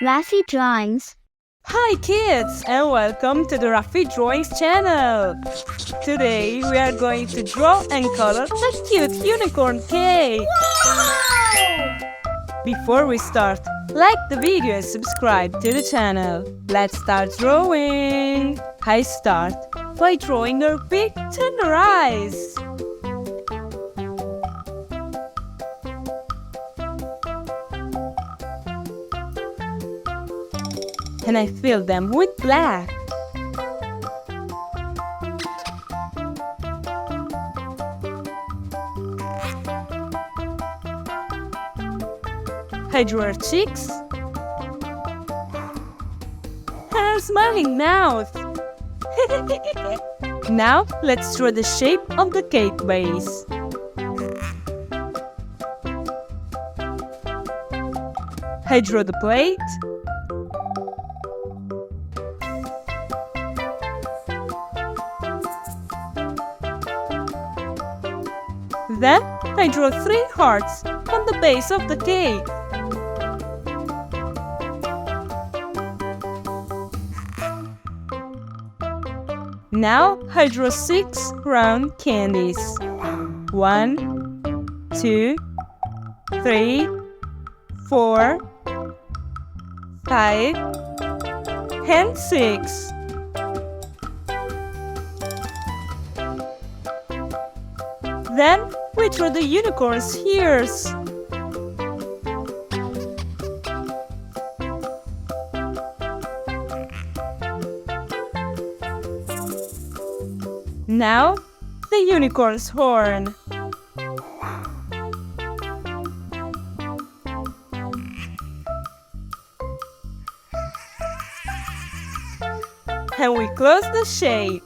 Raffy Drawings. Hi kids and welcome to the Raffy Drawings channel. Today we are going to draw and color a cute unicorn cake. Wow! Before we start, like the video and subscribe to the channel. Let's start drawing. I start by drawing her big tender eyes. And I fill them with black. I draw her cheeks and her smiling mouth. Now let's draw the shape of the cake base. I draw the plate. Then I draw 3 hearts on the base of the cake. Now I draw 6 round candies. 1, 2, 3, 4, 5, and 6. Then we draw the unicorn's ears. Now the unicorn's horn. And we close the shape.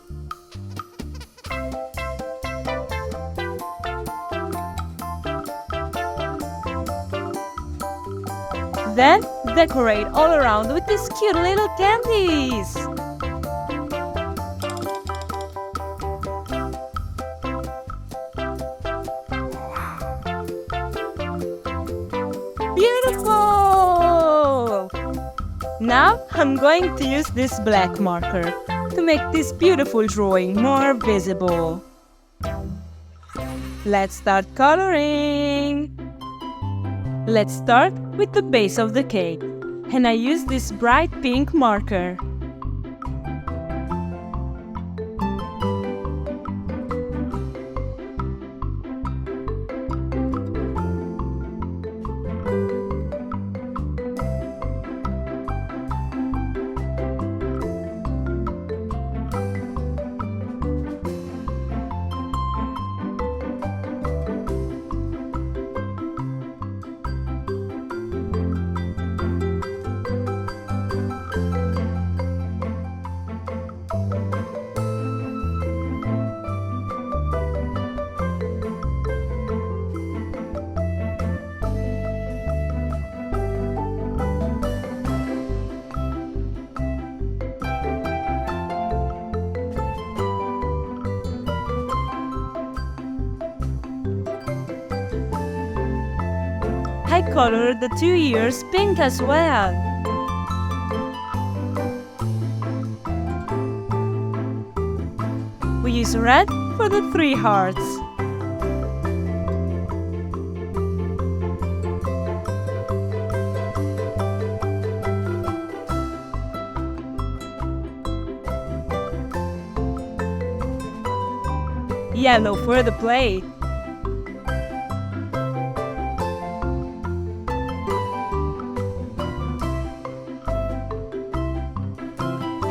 Then decorate all around with these cute little candies. Beautiful! Now I'm going to use this black marker to make this beautiful drawing more visible. Let's start coloring. Let's start with the base of the cake, and I use this bright pink marker. I colored the 2 ears pink as well. We use red for the 3 hearts. Yellow for the plate.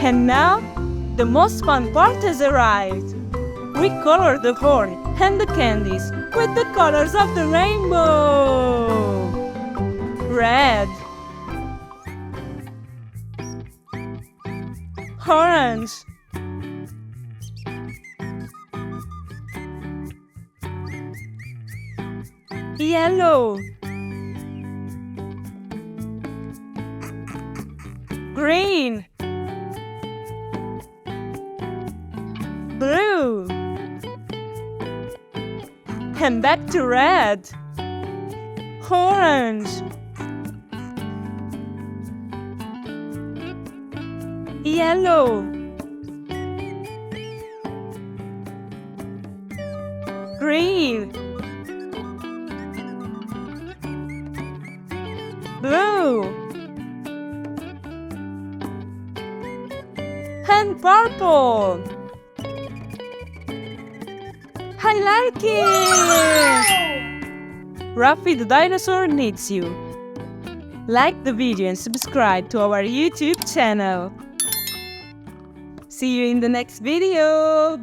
And now, the most fun part has arrived. We color the horn and the candies with the colors of the rainbow. Red, orange, yellow, green, blue, and back to red, orange, Yellow. Green. Blue. And purple. I like it! Raffy the dinosaur needs you. Like the video and subscribe to our YouTube channel. See you in the next video.